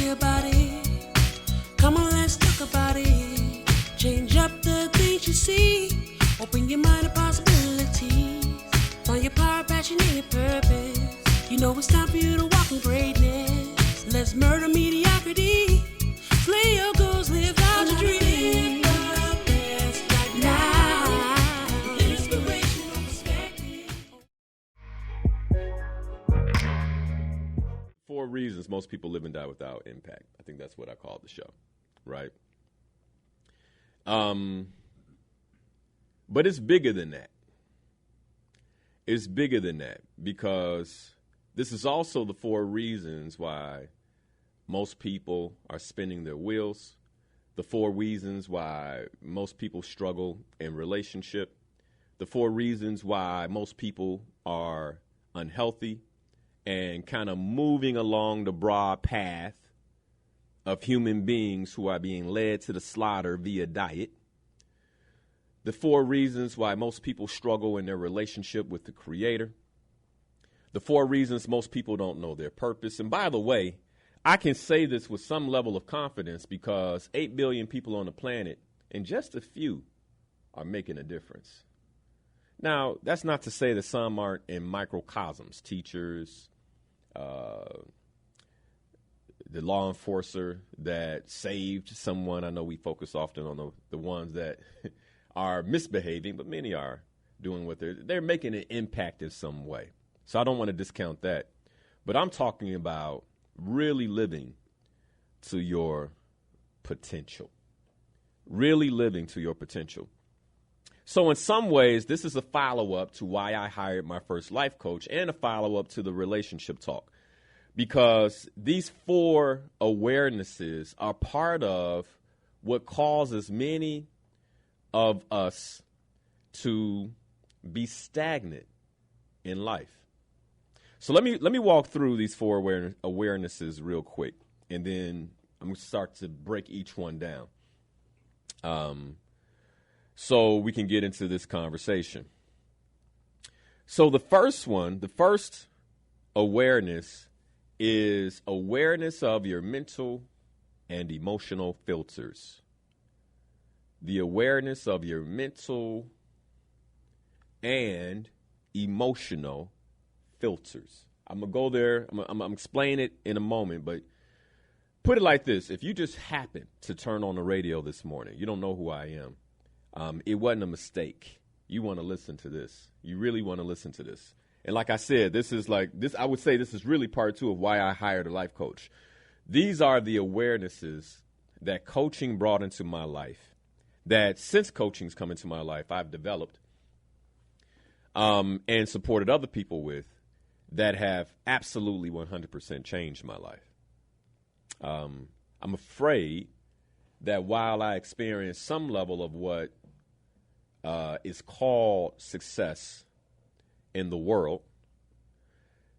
me about it. Come on, let's talk about it. Change up the things you see. Open your mind to possibilities. Find your power, passion, and your purpose. You know it's time for you to walk in greatness. Let's murder mediocrity. Slay your goals, live out your dream. Four reasons most people live and die without impact. I think that's what I call the show, right? But it's bigger than that. It's bigger than that because this is also the four reasons why most people are spinning their wheels, the four reasons why most people struggle in relationship, the four reasons why most people are unhealthy and kind of moving along the broad path of human beings who are being led to the slaughter via diet. The four reasons why most people struggle in their relationship with the Creator. The four reasons most people don't know their purpose. And by the way, I can say this with some level of confidence because 8 billion people on the planet and just a few are making a difference. Now, that's not to say that some aren't in microcosms, teachers, the law enforcer that saved someone. I know we focus often on the ones that are misbehaving, but many are doing what they're making an impact in some way. So I don't want to discount that. But I'm talking about really living to your potential. Really living to your potential. So in some ways, this is a follow-up to why I hired my first life coach and a follow-up to the relationship talk. Because these four awarenesses are part of what causes many of us to be stagnant in life. So let me walk through these four awarenesses real quick, and then I'm going to start to break each one down. So we can get into this conversation. So the first awareness is awareness of your mental and emotional filters. The awareness of your mental and emotional filters. I'm going to go there. I'm going to explain it in a moment, but put it like this. If you just happen to turn on the radio this morning, you don't know who I am. It wasn't a mistake. You want to listen to this. You really want to listen to this. And like I said, I would say this is really part two of why I hired a life coach. These are the awarenesses that coaching brought into my life, that since coaching's come into my life, I've developed and supported other people with, that have absolutely 100% changed my life. I'm afraid that while I experienced some level of what is called success in the world,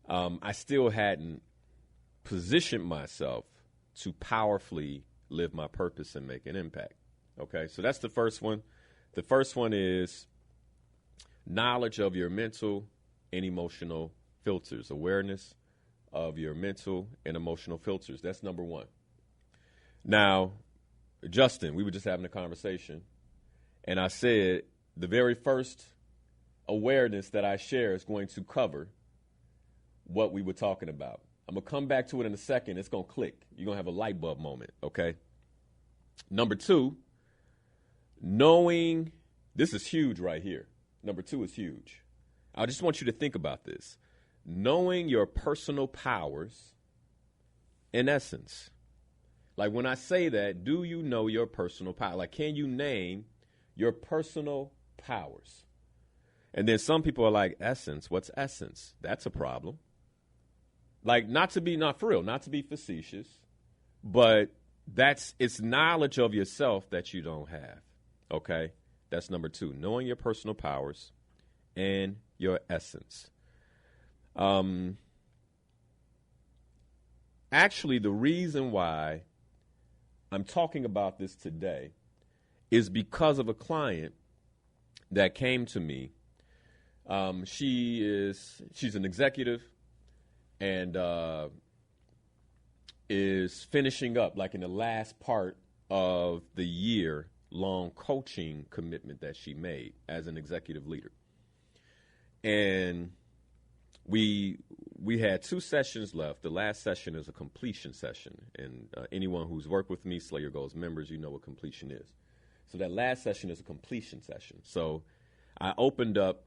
I still hadn't positioned myself to powerfully live my purpose and make an impact. Okay, so that's the first one. The first one is knowledge of your mental and emotional filters, awareness of your mental and emotional filters. That's number one. Now, Justin, we were just having a conversation, and I said the very first awareness that I share is going to cover what we were talking about. I'm going to come back to it in a second. It's going to click. You're going to have a light bulb moment, okay? Number two, knowing, this is huge right here. Number two is huge. I just want you to think about this. Knowing your personal powers, in essence. Like when I say that, do you know your personal power? Like, can you name your personal powers? And then some people are like, essence, what's essence? That's a problem. Like, not to be facetious, but it's knowledge of yourself that you don't have. Okay? That's number two, knowing your personal powers and your essence. Actually, the reason why I'm talking about this today is because of a client that came to me. She's an executive, and is finishing up, like in the last part of the year-long coaching commitment that she made as an executive leader. And we had 2 sessions left. The last session is a completion session. And anyone who's worked with me, Slay Your Goals members, you know what completion is. So that last session is a completion session. So I opened up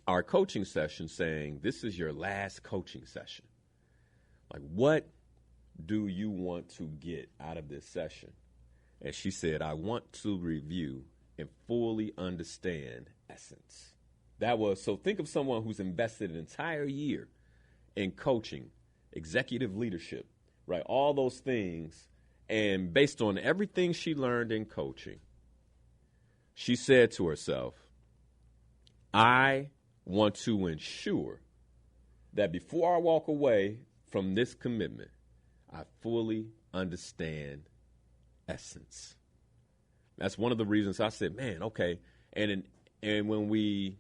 our coaching session saying, this is your last coaching session. Like, what do you want to get out of this session? And she said, I want to review and fully understand essence. That was, so think of someone who's invested an entire year in coaching, executive leadership, right? All those things. And based on everything she learned in coaching, she said to herself, I want to ensure that before I walk away from this commitment, I fully understand essence. That's one of the reasons I said, man, okay. And when we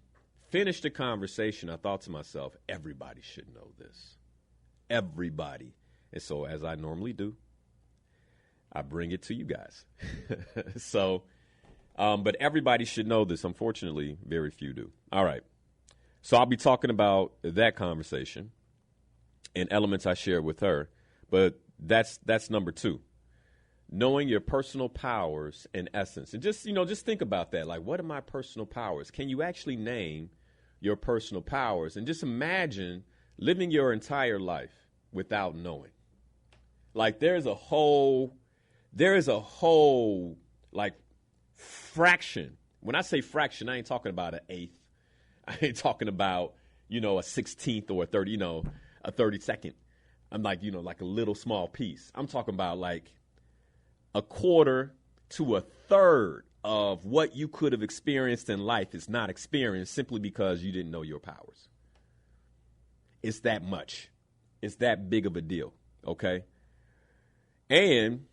finished the conversation, I thought to myself, everybody should know this. Everybody. And so as I normally do, I bring it to you guys. But everybody should know this. Unfortunately, very few do. All right. So I'll be talking about that conversation and elements I shared with her. But that's number 2. Knowing your personal powers and essence. And just think about that. Like, what are my personal powers? Can you actually name your personal powers? And just imagine living your entire life without knowing. Like, there is a whole like fraction. When I say fraction, I ain't talking about an eighth. I ain't talking about, a 16th or a 30, a 32nd. I'm like, like a little small piece. I'm talking about like a quarter to a third of what you could have experienced in life is not experienced simply because you didn't know your powers. It's that much. It's that big of a deal. Okay. And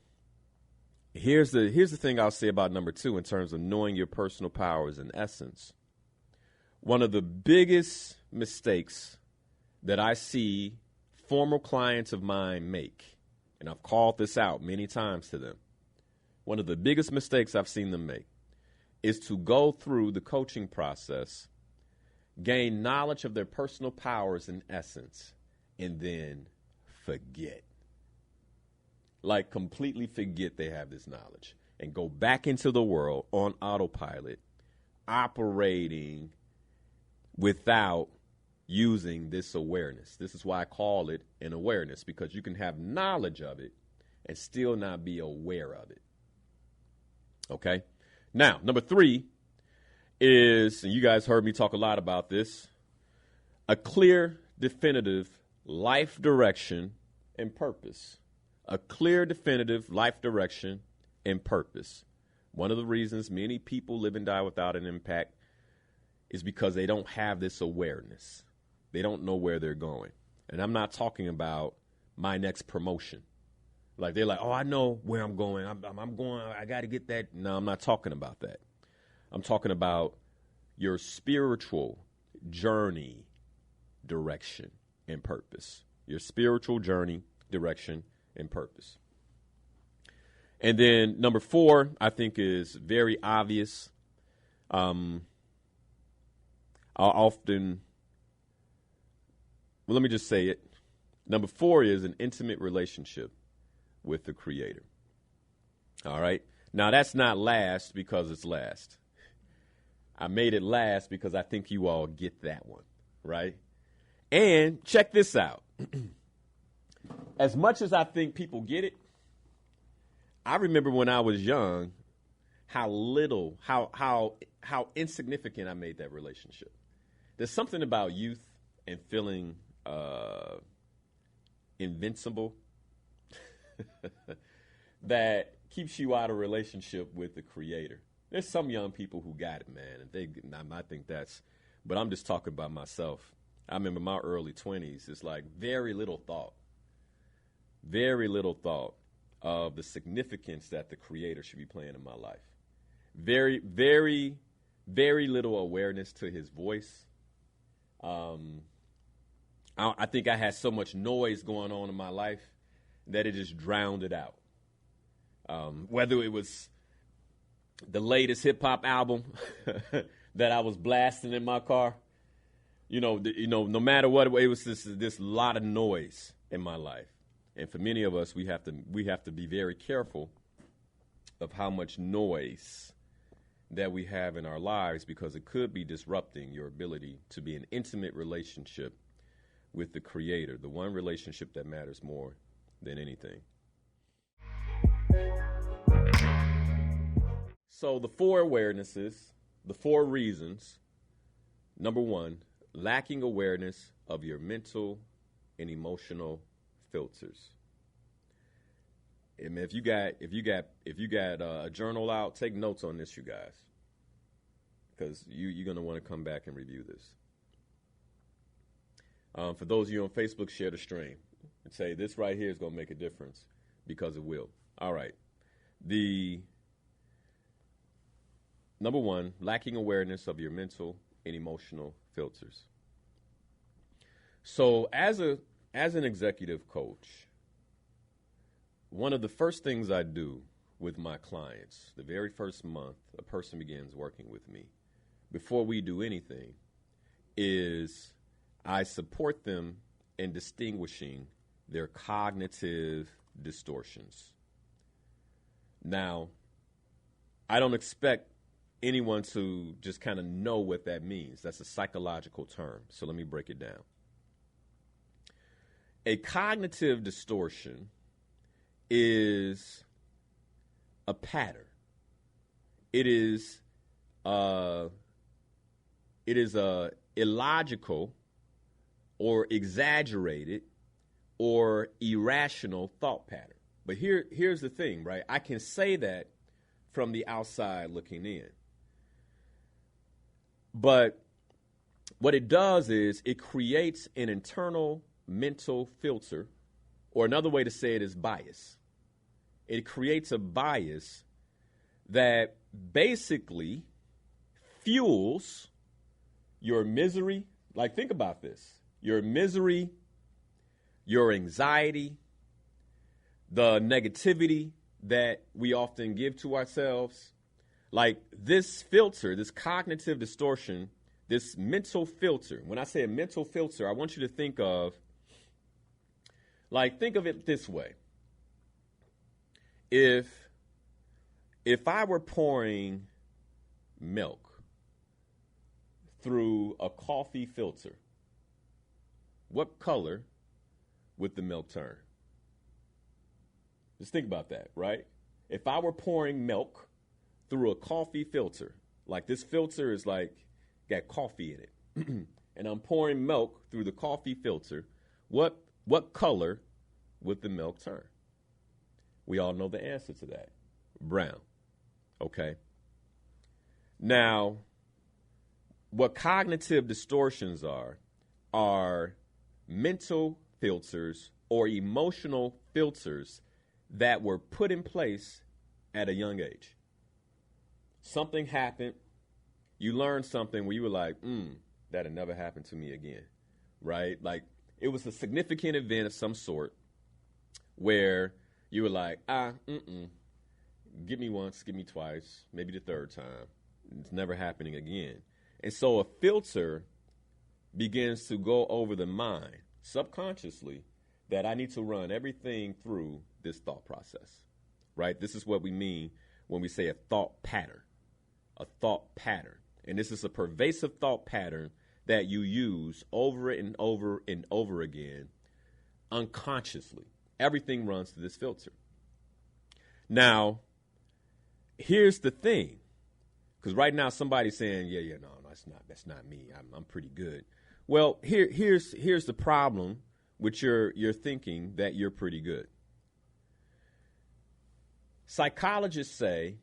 here's the thing I'll say about number 2 in terms of knowing your personal powers and essence. One of the biggest mistakes that I see former clients of mine make, and I've called this out many times to them, one of the biggest mistakes I've seen them make is to go through the coaching process, gain knowledge of their personal powers and essence, and then forget. Like, completely forget they have this knowledge and go back into the world on autopilot, operating without using this awareness. This is why I call it an awareness, because you can have knowledge of it and still not be aware of it. Okay? Now, number 3 is, and you guys heard me talk a lot about this, a clear, definitive life direction and purpose. A clear, definitive life direction and purpose. One of the reasons many people live and die without an impact is because they don't have this awareness. They don't know where they're going. And I'm not talking about my next promotion. Like, they're like, oh, I know where I'm going. I'm going, I got to get that. No, I'm not talking about that. I'm talking about your spiritual journey, direction, and purpose. Your spiritual journey, direction, and purpose. And then number 4, I think, is very obvious. I'll often, well, let me just say it. Number 4 is an intimate relationship with the Creator. All right. Now, that's not last because it's last. I made it last because I think you all get that one, right? And check this out. As much as I think people get it, I remember when I was young, how little, how insignificant I made that relationship. There's something about youth and feeling invincible that keeps you out of relationship with the Creator. There's some young people who got it, man, and I think that's, but I'm just talking about myself. I remember my early 20s. It's like very little thought of the significance that the Creator should be playing in my life. Very, very, very little awareness to His voice. I think I had so much noise going on in my life that it just drowned it out. Whether it was the latest hip hop album that I was blasting in my car, no matter what, it was this lot of noise in my life. And for many of us, we have to be very careful of how much noise that we have in our lives, because it could be disrupting your ability to be in intimate relationship with the Creator, the one relationship that matters more than anything. So the 4 awarenesses, the 4 reasons. Number 1, lacking awareness of your mental and emotional filters. And if you got a journal out, take notes on this, you guys, because you're gonna want to come back and review this. For those of you on Facebook, share the stream and say this right here is gonna make a difference, because it will. All right. The number 1, lacking awareness of your mental and emotional filters. So as an executive coach, one of the first things I do with my clients, the very first month a person begins working with me, before we do anything, is I support them in distinguishing their cognitive distortions. Now, I don't expect anyone to just kind of know what that means. That's a psychological term. So let me break it down. A cognitive distortion is a pattern. It is illogical or exaggerated or irrational thought pattern. But here's the thing, right? I can say that from the outside looking in. But what it does is it creates an internal mental filter, or another way to say it is bias. It creates a bias that basically fuels your misery. Like, think about this. Your misery, your anxiety, the negativity that we often give to ourselves. Like, this filter, this cognitive distortion, this mental filter. When I say a mental filter, I want you to think of it this way. If I were pouring milk through a coffee filter, what color would the milk turn? Just think about that, right? If I were pouring milk through a coffee filter, like this filter is like got coffee in it, and I'm pouring milk through the coffee filter, what color would the milk turn? We all know the answer to that. Brown. Okay. Now, what cognitive distortions are mental filters or emotional filters that were put in place at a young age. Something happened. You learned something where you were like, that'll never happen to me again, right? Like, it was a significant event of some sort where you were like, give me once, give me twice, maybe the third time. It's never happening again. And so a filter begins to go over the mind subconsciously that I need to run everything through this thought process, right? This is what we mean when we say a thought pattern, And this is a pervasive thought pattern that you use over and over and over again unconsciously. Everything runs through this filter. Now, here's the thing, because right now somebody's saying, no, that's not me. I'm pretty good. Well, here's the problem with your thinking that you're pretty good. Psychologists say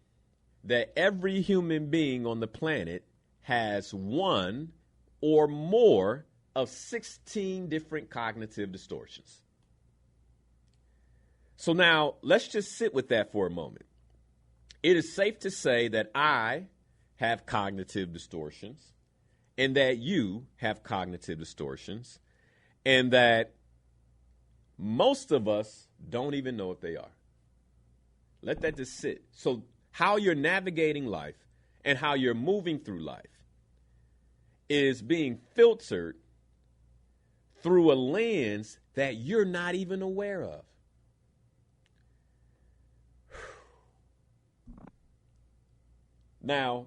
that every human being on the planet has one or more of 16 different cognitive distortions. So now, let's just sit with that for a moment. It is safe to say that I have cognitive distortions, and that you have cognitive distortions, and that most of us don't even know what they are. Let that just sit. So how you're navigating life and how you're moving through life is being filtered through a lens that you're not even aware of. Now,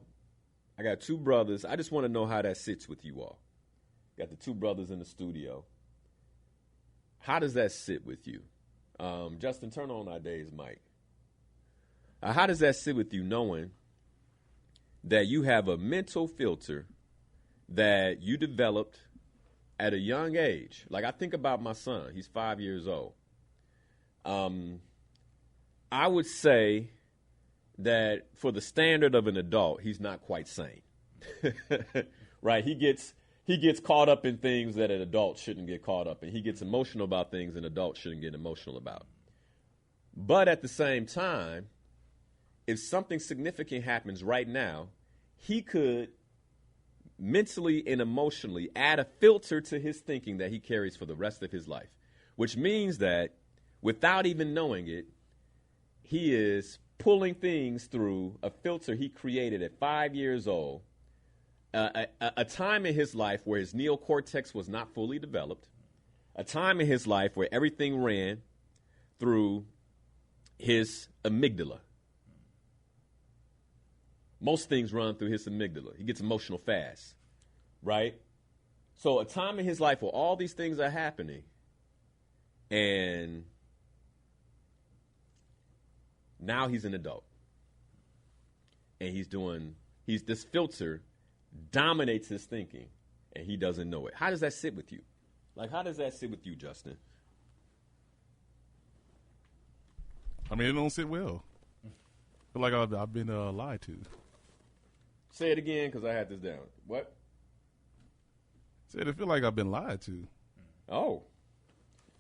I got two brothers. I just want to know how that sits with you all. Got the two brothers in the studio. How does that sit with you? Justin, turn on our day's mic. How does that sit with you knowing that you have a mental filter that you developed at a young age? Like I think about my son. He's 5 years old. I would say that for the standard of an adult, he's not quite sane. Right? He gets caught up in things that an adult shouldn't get caught up in. He gets emotional about things an adult shouldn't get emotional about. But at the same time, if something significant happens right now, he could mentally and emotionally add a filter to his thinking that he carries for the rest of his life, which means that without even knowing it, he is pulling things through a filter he created at 5 years old, a time in his life where his neocortex was not fully developed, a time in his life where everything ran through his amygdala. Most things run through his amygdala. He gets emotional fast, right? So a time in his life where all these things are happening, and now he's an adult. And this filter dominates his thinking, and he doesn't know it. How does that sit with you? Like, how does that sit with you, Justin? I mean, it don't sit well. I feel like I've been lied to. Say it again, because I had this down. What? Said I feel like I've been lied to. Oh.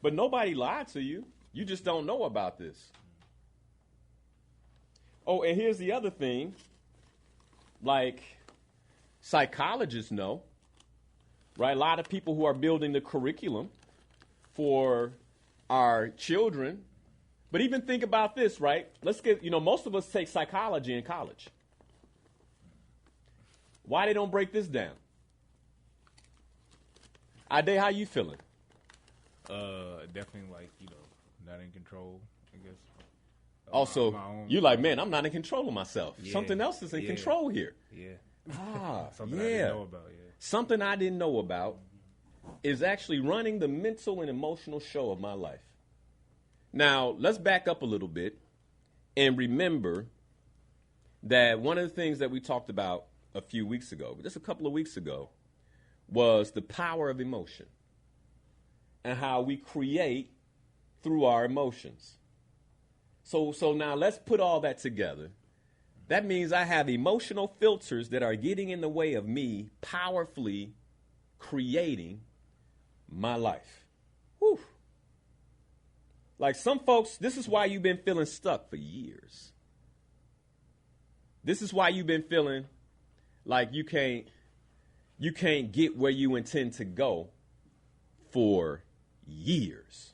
But nobody lied to you. You just don't know about this. Oh, and here's the other thing. Like, psychologists know, right? A lot of people who are building the curriculum for our children. But even think about this, right? Most of us take psychology in college. Why they don't break this down? Ade, how you feeling? Definitely not in control, I guess. Also, you like, man, I'm not in control of myself. Yeah, Something else is in control here. Yeah. Something I didn't know about, Something I didn't know about is actually running the mental and emotional show of my life. Now, let's back up a little bit and remember that one of the things that we talked about a few weeks ago, just a couple of weeks ago, was the power of emotion and how we create through our emotions. So now let's put all that together. That means I have emotional filters that are getting in the way of me powerfully creating my life. Whew. Like some folks, this is why you've been feeling stuck for years. This is why you've been feeling like you can't get where you intend to go for years.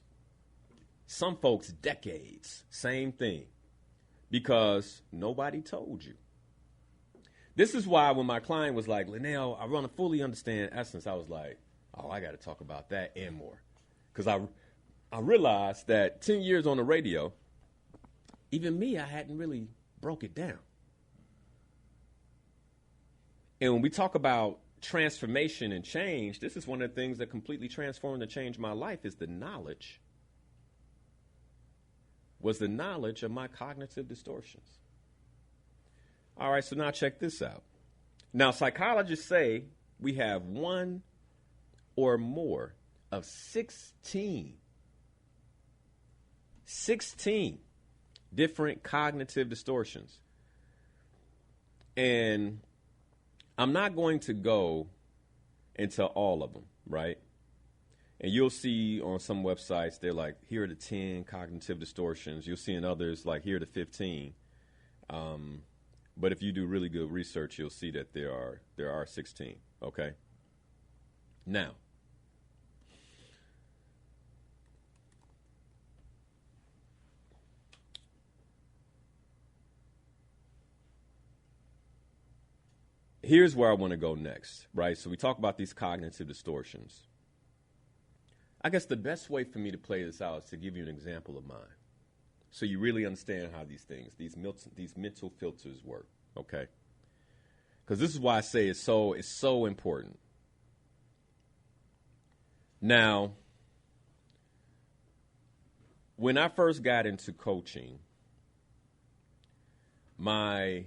Some folks, decades, same thing, because nobody told you. This is why when my client was like, Linnell, I want to fully understand essence, I was like, oh, I got to talk about that and more. Because I realized that 10 years on the radio, even me, I hadn't really broke it down. And when we talk about transformation and change, this is one of the things that completely transformed and changed my life is the knowledge of my cognitive distortions. All right, so now check this out. Now, psychologists say we have one or more of 16 different cognitive distortions. And I'm not going to go into all of them, right? And you'll see on some websites, they're like, here are the 10 cognitive distortions. You'll see in others, like, here are the 15. But if you do really good research, you'll see that there are 16, okay? Now, here's where I want to go next, right? So we talk about these cognitive distortions. I guess the best way for me to play this out is to give you an example of mine, so you really understand how these things, these mental filters work, okay? Because this is why I say it's so important. Now, when I first got into coaching, my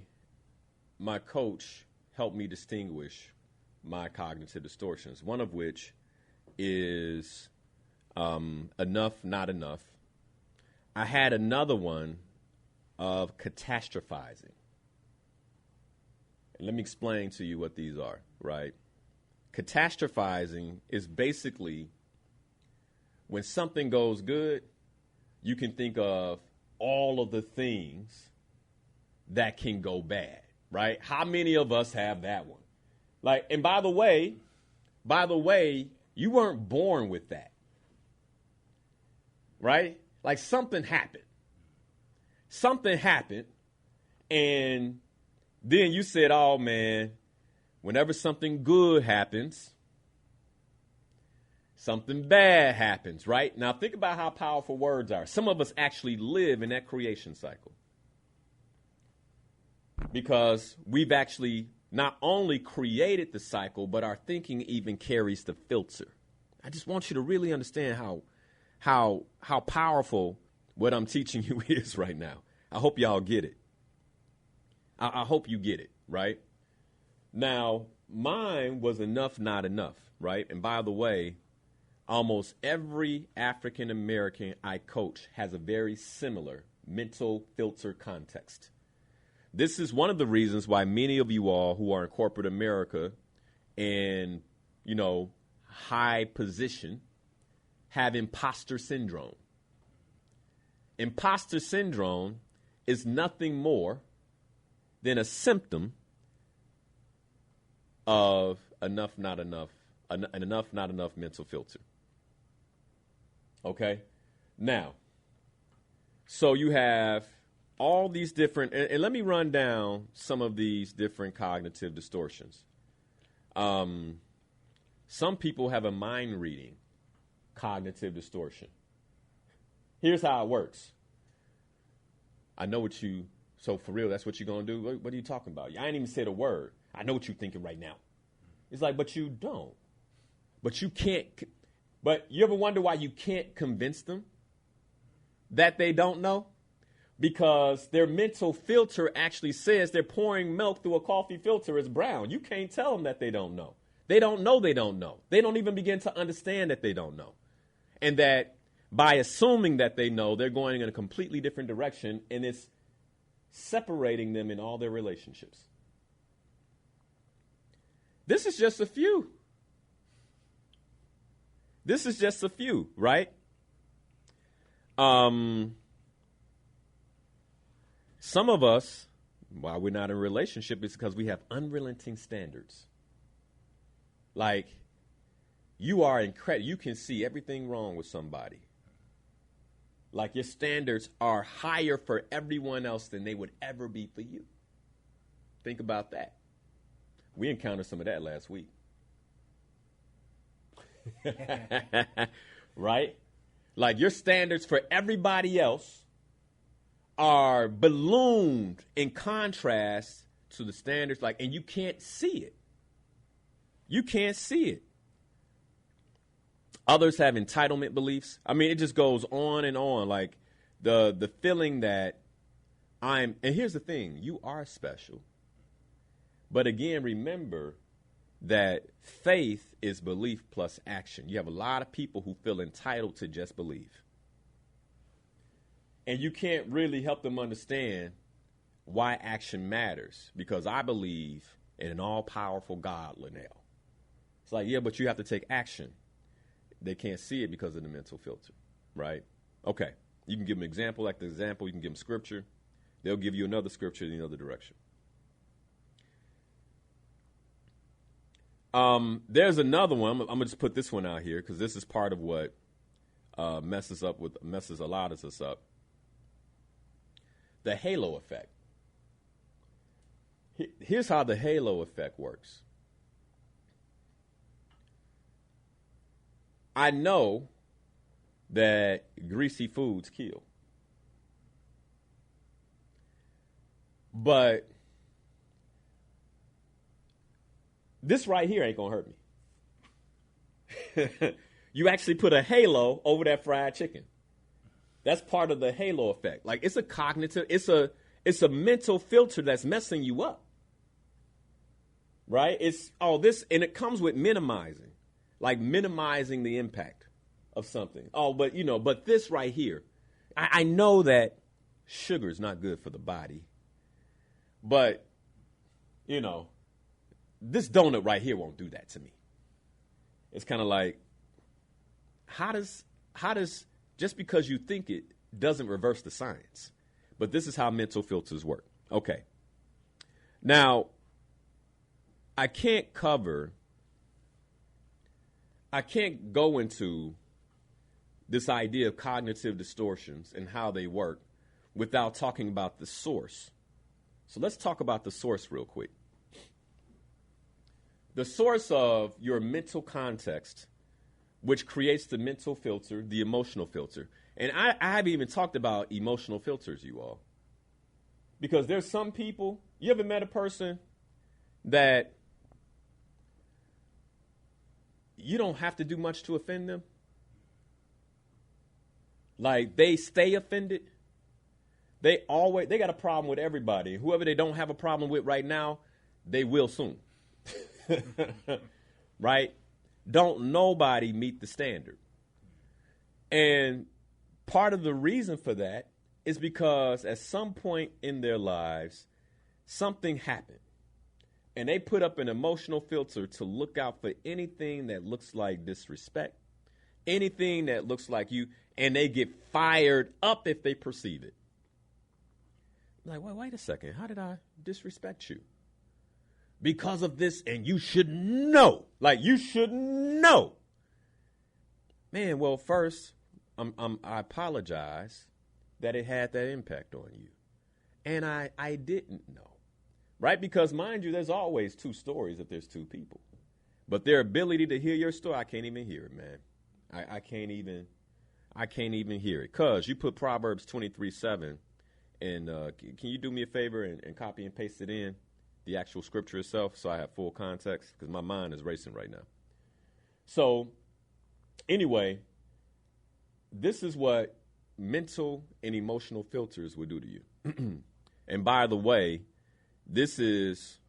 coach helped me distinguish my cognitive distortions, one of which is enough, not enough. I had another one of catastrophizing. And let me explain to you what these are, right? Catastrophizing is basically when something goes good, you can think of all of the things that can go bad, right? How many of us have that one? Like, and by the way, you weren't born with that, right? Like something happened, and then you said, oh man, whenever something good happens, something bad happens, right? Now think about how powerful words are. Some of us actually live in that creation cycle because we've actually not only created the cycle, but our thinking even carries the filter. I just want you to really understand how powerful what I'm teaching you is right now. I hope y'all get it. I hope you get it, right? Now, mine was enough, not enough, right? And by the way, almost every African American I coach has a very similar mental filter context. This is one of the reasons why many of you all who are in corporate America and, high position have imposter syndrome. Imposter syndrome is nothing more than a symptom of enough, not enough mental filter. Okay? Now, so you have all these different, and let me run down some of these different cognitive distortions. Some people have a mind reading cognitive distortion. Here's how it works. I know what you, so for real, that's what you're going to do? What are you talking about? I ain't even said a word. I know what you're thinking right now. It's like, but you don't. But you can't, but you ever wonder why you can't convince them that they don't know? Because their mental filter actually says they're pouring milk through a coffee filter is brown. You can't tell them that they don't know. They don't know they don't know. They don't even begin to understand that they don't know. And that by assuming that they know, they're going in a completely different direction, and it's separating them in all their relationships. This is just a few. This is just a few, right? Some of us, why we're not in a relationship, is because we have unrelenting standards. Like, you are incredible. You can see everything wrong with somebody. Like, your standards are higher for everyone else than they would ever be for you. Think about that. We encountered some of that last week. Right? Like, your standards for everybody else are ballooned in contrast to the standards, like, and you can't see it. You can't see it. Others have entitlement beliefs. I mean, it just goes on and on. Like the feeling that and here's the thing, you are special. But again, remember that faith is belief plus action. You have a lot of people who feel entitled to just believe. And you can't really help them understand why action matters, because I believe in an all-powerful God, Linnell. It's like, yeah, but you have to take action. They can't see it because of the mental filter, right? Okay, you can give them an example like the example. You can give them scripture. They'll give you another scripture in another direction. There's another one. I'm going to just put this one out here because this is part of what messes a lot of us up. The halo effect. here's how the halo effect works. I know that greasy foods kill. But this right here ain't going to hurt me. You actually put a halo over that fried chicken. That's part of the halo effect. Like, it's a cognitive, it's a mental filter that's messing you up. Right? It's this, and it comes with minimizing. Like minimizing the impact of something. But this right here, I know that sugar is not good for the body. But, this donut right here won't do that to me. It's kind of like, how does, just because you think it doesn't reverse the science. But this is how mental filters work. Okay. Now, I can't go into this idea of cognitive distortions and how they work without talking about the source. So let's talk about the source real quick. The source of your mental context, which creates the mental filter, the emotional filter. And I haven't even talked about emotional filters, you all. Because there's some people, you ever met a person that you don't have to do much to offend them? Like, they stay offended. They got a problem with everybody. Whoever they don't have a problem with right now, they will soon. Right? Don't nobody meet the standard. And part of the reason for that is because at some point in their lives, something happened. And they put up an emotional filter to look out for anything that looks like disrespect, anything that looks like you, and they get fired up if they perceive it. Like, well, wait a second. How did I disrespect you? Because of this, and you should know. Like, you should know. Man, well, first, I apologize that it had that impact on you. And I didn't know. Right? Because, mind you, there's always two stories if there's two people. But their ability to hear your story, I can't even hear it, man. I can't even hear it. Because you put Proverbs 23:7, and can you do me a favor and copy and paste it in, the actual scripture itself, so I have full context? Because my mind is racing right now. So, anyway, this is what mental and emotional filters will do to you. And by the way, this is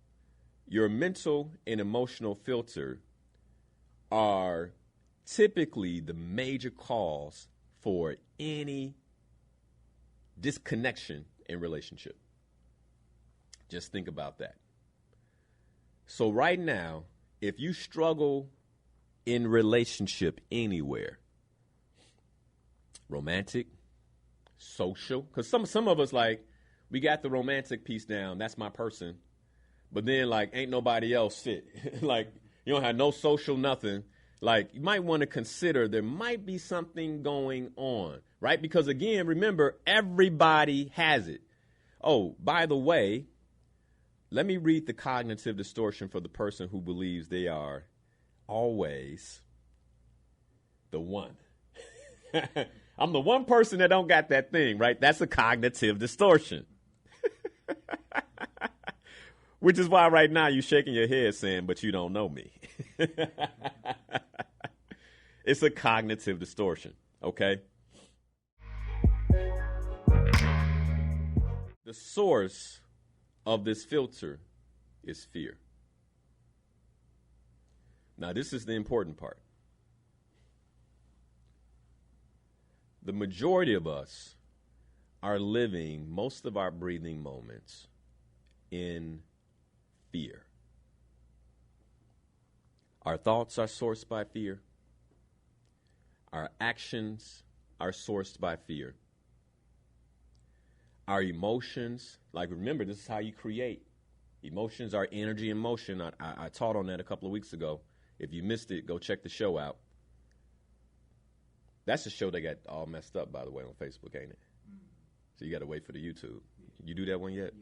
your mental and emotional filter are typically the major cause for any disconnection in relationship. Just think about that. So right now, if you struggle in relationship anywhere, romantic, social, because some of us, like, we got the romantic piece down. That's my person. But then, like, ain't nobody else fit. Like, you don't have no social nothing. Like, you might want to consider there might be something going on, right? Because, again, remember, everybody has it. Oh, by the way, let me read the cognitive distortion for the person who believes they are always the one. I'm the one person that don't got that thing, right? That's a cognitive distortion. Which is why right now you're shaking your head saying, but you don't know me. It's a cognitive distortion, okay? The source of this filter is fear. Now, this is the important part. The majority of us are living most of our breathing moments in fear. Our thoughts are sourced by fear. Our actions are sourced by fear. Our emotions, like, remember, this is how you create. Emotions are energy in motion. I taught on that a couple of weeks ago. If you missed it, go check the show out. That's the show that got all messed up, by the way, on Facebook, ain't it? So you got to wait for the YouTube. You do that one yet?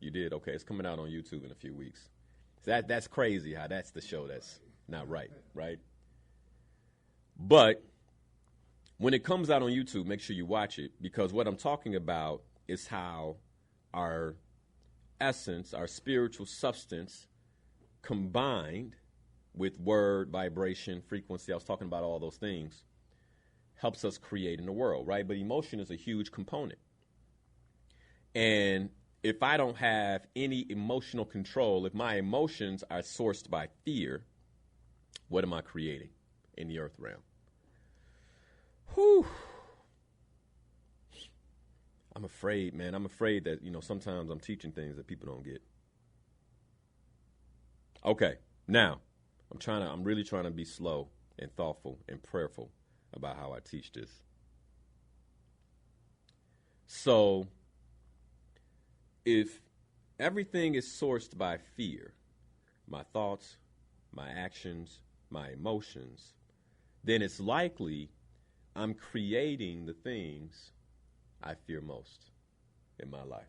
You did? Okay, it's coming out on YouTube in a few weeks. That's crazy how that's the show that's not right, right? But when it comes out on YouTube, make sure you watch it, because what I'm talking about is how our essence, our spiritual substance, combined with word, vibration, frequency, I was talking about all those things, helps us create in the world, right? But emotion is a huge component. And if I don't have any emotional control, if my emotions are sourced by fear, what am I creating in the earth realm? Whew. I'm afraid, man. I'm afraid that, sometimes I'm teaching things that people don't get. Okay, now, I'm really trying to be slow and thoughtful and prayerful about how I teach this. So, if everything is sourced by fear, my thoughts, my actions, my emotions, then it's likely I'm creating the things I fear most in my life.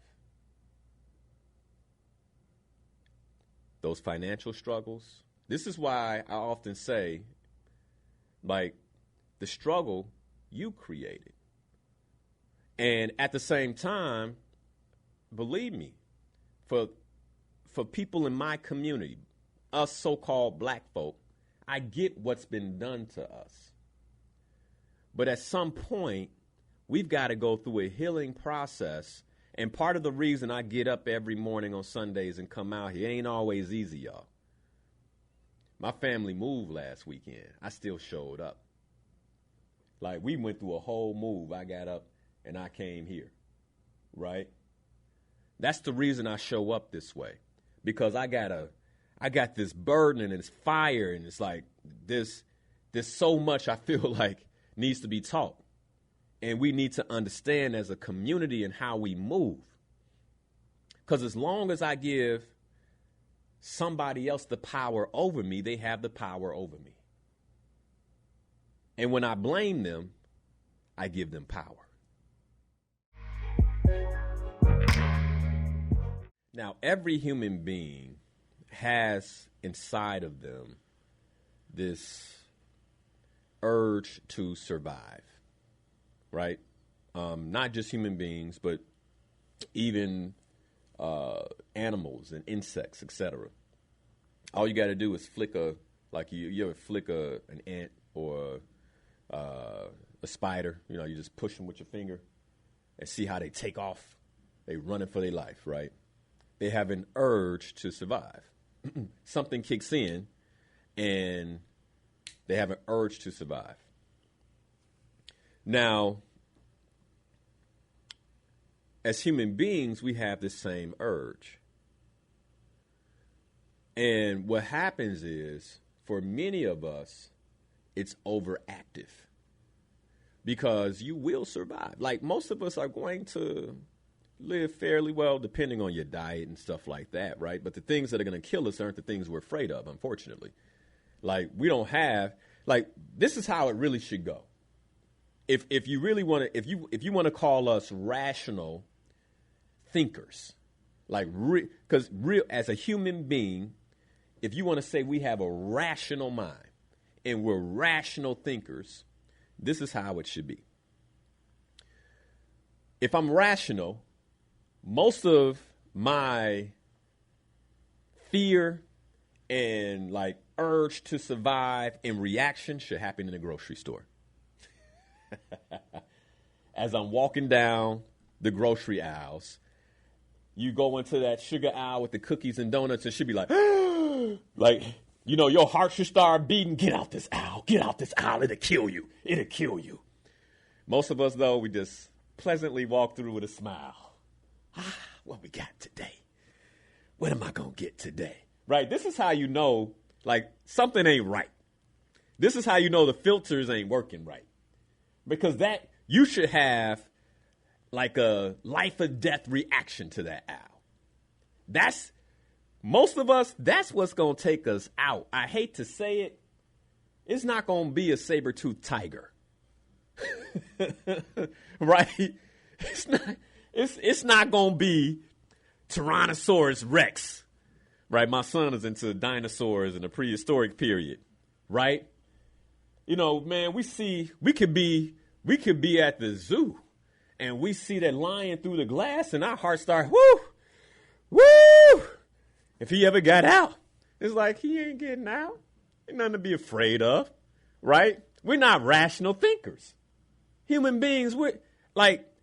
Those financial struggles. This is why I often say, like, the struggle you created. And at the same time, believe me, for people in my community, us so-called black folk, I get what's been done to us. But at some point, we've got to go through a healing process. And part of the reason I get up every morning on Sundays and come out here, it ain't always easy, y'all. My family moved last weekend. I still showed up. Like, we went through a whole move. I got up and I came here, right? That's the reason I show up this way, because I got this burden and this fire, and it's like there's so much I feel like needs to be taught. And we need to understand as a community and how we move. Because as long as I give somebody else the power over me, they have the power over me. And when I blame them, I give them power. Now, every human being has inside of them this urge to survive, right? Not just human beings, but even animals and insects, etc. All you got to do is flick you ever flick an ant or a spider, you just push them with your finger and see how they take off. They running for their life, right? They have an urge to survive. Something kicks in and they have an urge to survive. Now, as human beings, we have this same urge. And what happens is, for many of us, it's overactive. Because you will survive. Like, most of us are going to live fairly well, depending on your diet and stuff like that, right? But the things that are going to kill us aren't the things we're afraid of, unfortunately. Like, we don't have, like, this is how it really should go. If you really want to, if you want to call us rational thinkers, like, because as a human being, if you want to say we have a rational mind and we're rational thinkers, this is how it should be. If I'm rational, most of my fear and like urge to survive and reaction should happen in the grocery store. As I'm walking down the grocery aisles, you go into that sugar aisle with the cookies and donuts, and she'll be like, like, your heart should start beating. Get out this aisle. Get out this aisle. It'll kill you. It'll kill you. Most of us, though, we just pleasantly walk through with a smile. What we got today? What am I going to get today? Right? This is how you know, like, something ain't right. This is how you know the filters ain't working right. Because that, you should have like a life or death reaction to that owl. Most of us, that's what's going to take us out. I hate to say it. It's not going to be a saber-toothed tiger. Right? It's not going to be Tyrannosaurus Rex, right? My son is into dinosaurs in the prehistoric period, right? You know, man, we could be at the zoo and we see that lion through the glass and our heart start, woo, woo. If he ever got out, it's like he ain't getting out. Ain't nothing to be afraid of, right? We're not rational thinkers. Human beings,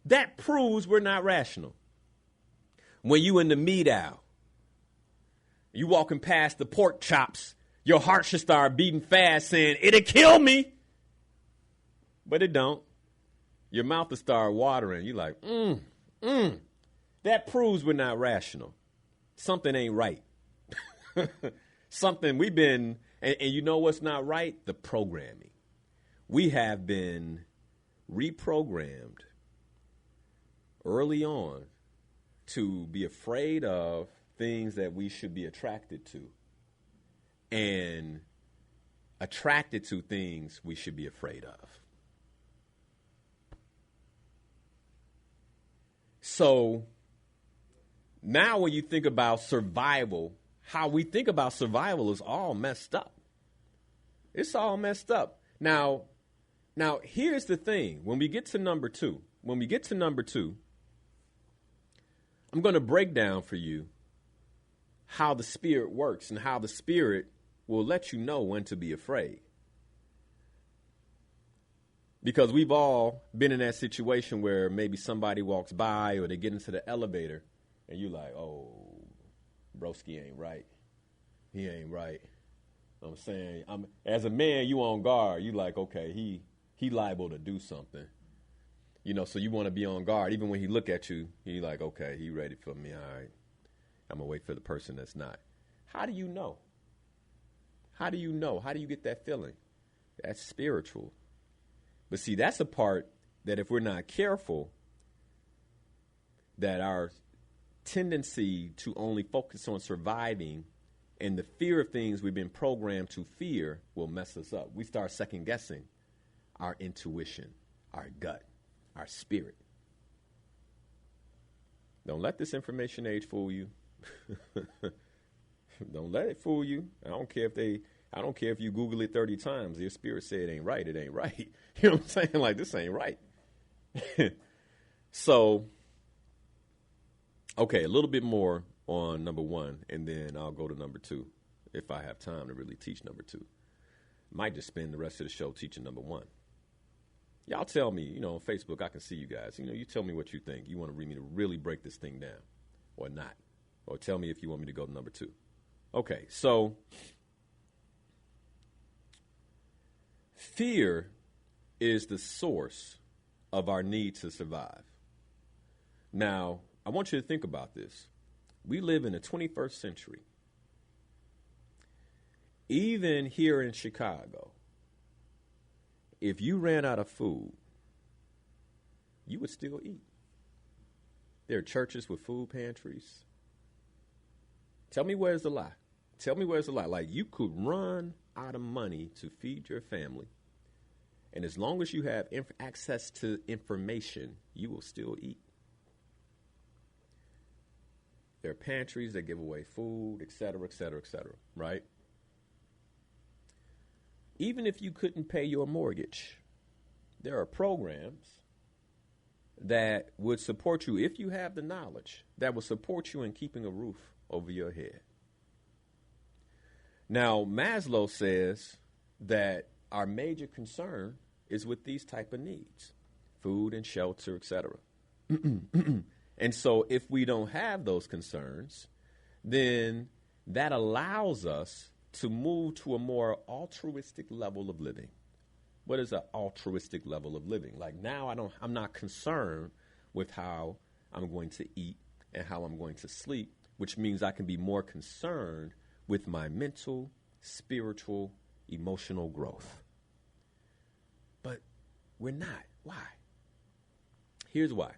that proves we're not rational. When you in the meat aisle, you walking past the pork chops, your heart should start beating fast saying, it'll kill me. But it don't. Your mouth will start watering. You're like, That proves we're not rational. Something ain't right. Something we've been, and you know what's not right? The programming. We have been reprogrammed early on to be afraid of things that we should be attracted to and attracted to things we should be afraid of. So now when you think about survival, how we think about survival is all messed up. It's all messed up. Now here's the thing. When we get to number two, I'm going to break down for you how the spirit works and how the spirit will let you know when to be afraid. Because we've all been in that situation where maybe somebody walks by or they get into the elevator and you're like, oh, broski ain't right. He ain't right. I'm saying, as a man, you on guard. You like, okay, he liable to do something. You know, so you want to be on guard. Even when he look at you, he like, okay, he ready for me. All right. I'm going to wait for the person that's not. How do you know? How do you know? How do you get that feeling? That's spiritual. But see, that's a part that if we're not careful, that our tendency to only focus on surviving and the fear of things we've been programmed to fear will mess us up. We start second guessing our intuition, our gut, our spirit. Don't let this information age fool you. Don't let it fool you. I don't care if you Google it 30 times. Your spirit say it ain't right. It ain't right. You know what I'm saying? Like, this ain't right. So, okay, a little bit more on number one, and then I'll go to number two if I have time to really teach number two. Might just spend the rest of the show teaching number one. Y'all tell me, you know, on Facebook, I can see you guys. You know, you tell me what you think. You want me to really break this thing down or not? Or tell me if you want me to go to number two. Okay, so fear is the source of our need to survive. Now, I want you to think about this. We live in the 21st century. Even here in Chicago, if you ran out of food, you would still eat. There are churches with food pantries. Tell me where's the lie. Tell me where's the lie. Like, you could run out of money to feed your family, and as long as you have access to information, you will still eat. There are pantries that give away food, et cetera, right? Even if you couldn't pay your mortgage, there are programs that would support you, if you have the knowledge, that will support you in keeping a roof over your head. Now, Maslow says that our major concern is with these type of needs, food and shelter, et cetera. And so if we don't have those concerns, then that allows us to move to a more altruistic level of living. What is an altruistic level of living? Like, now I'm not concerned with how I'm going to eat and how I'm going to sleep, which means I can be more concerned with my mental, spiritual, emotional growth. But we're not. Why? Here's why.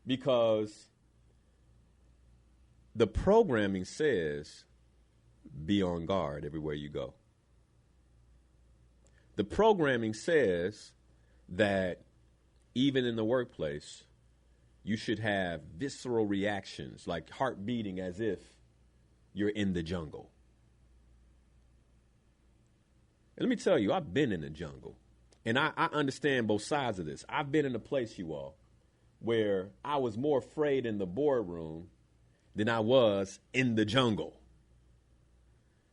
Because the programming says be on guard everywhere you go. The programming says that even in the workplace, you should have visceral reactions, like heart beating as if you're in the jungle. And let me tell you, I've been in the jungle. And I understand both sides of this. I've been in a place, you all, where I was more afraid in the boardroom than I was in the jungle.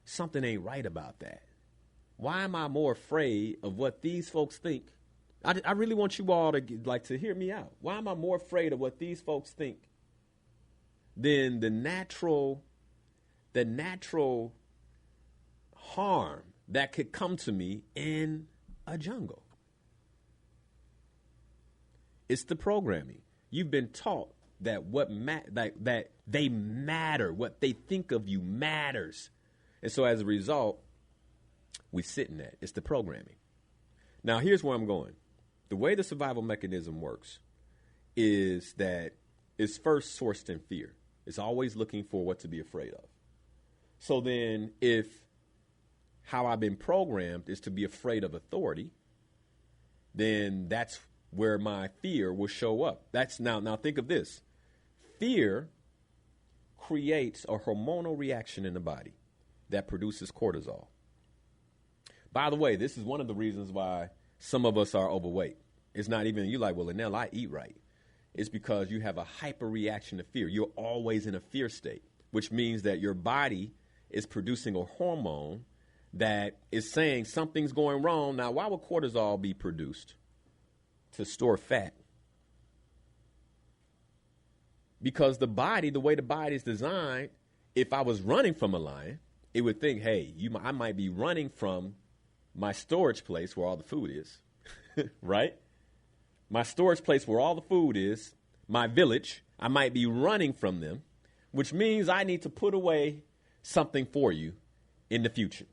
Something ain't right about that. Why am I more afraid of what these folks think? I really want you all to hear me out. Why am I more afraid of what these folks think than the natural harm that could come to me in a jungle? It's the programming. You've been taught that that they matter. What they think of you matters. And so as a result, we sit in that. It's the programming. Now, here's where I'm going. The way the survival mechanism works is that it's first sourced in fear. It's always looking for what to be afraid of. So then if how I've been programmed is to be afraid of authority, then that's where my fear will show up. That's now think of this. Fear creates a hormonal reaction in the body that produces cortisol. By the way, this is one of the reasons why some of us are overweight. It's not even, you like, well, Linnell, I eat right. It's because you have a hyper reaction to fear. You're always in a fear state, which means that your body is producing a hormone that is saying something's going wrong. Now, why would cortisol be produced? To store fat. Because the body, the way the body is designed, if I was running from a lion, it would think, hey, I might be running from my storage place where all the food is, right? My storage place where all the food is, my village, I might be running from them, which means I need to put away something for you in the future.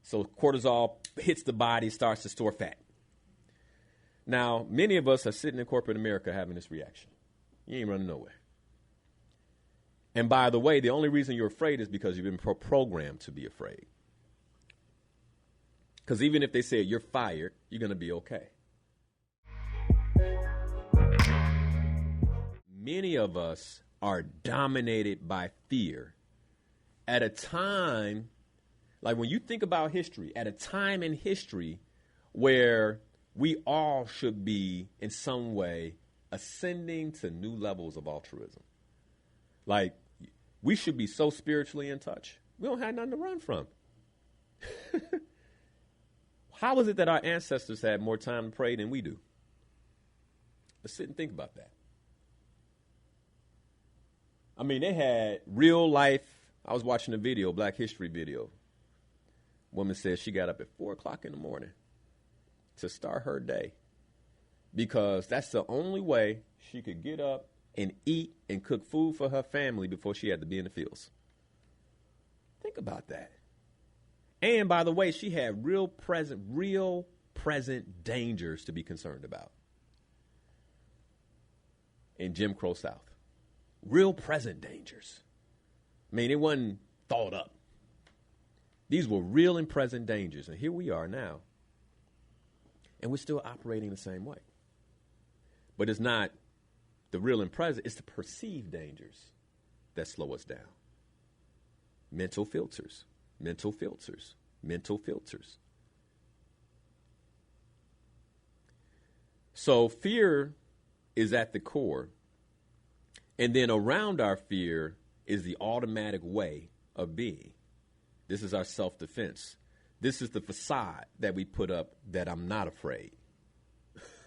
So cortisol hits the body, starts to store fat. Now, many of us are sitting in corporate America having this reaction. You ain't running nowhere. And by the way, the only reason you're afraid is because you've been programmed to be afraid. Because even if they say you're fired, you're going to be okay. Many of us are dominated by fear at a time, like when you think about history, at a time in history where we all should be in some way ascending to new levels of altruism. Like, we should be so spiritually in touch. We don't have nothing to run from. How is it that our ancestors had more time to pray than we do? Let's sit and think about that. I mean, they had real life. I was watching a video, Black History video. Woman said she got up at 4 o'clock in the morning to start her day because that's the only way she could get up and eat and cook food for her family before she had to be in the fields. Think about that. And by the way, she had real present dangers to be concerned about in Jim Crow South. Real present dangers. I mean, it wasn't thought up. These were real and present dangers. And here we are now. And we're still operating the same way. But it's not the real and present, it's the perceived dangers that slow us down. Mental filters, mental filters, mental filters. So fear is at the core. And then around our fear is the automatic way of being. This is our self-defense. This is the facade that we put up that I'm not afraid.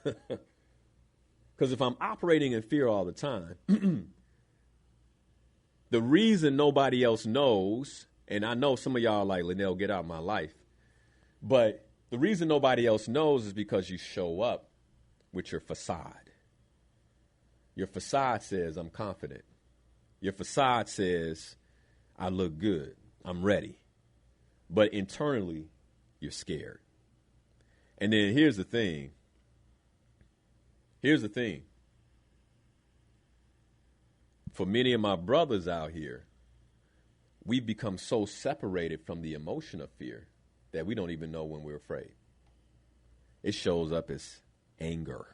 Because if I'm operating in fear all the time, the reason nobody else knows, and I know some of y'all are like, Linnell, get out of my life. But the reason nobody else knows is because you show up with your facade. Your facade says, I'm confident. Your facade says, I look good. I'm ready. But internally, you're scared. And then here's the thing. Here's the thing. For many of my brothers out here, we've become so separated from the emotion of fear that we don't even know when we're afraid. It shows up as anger.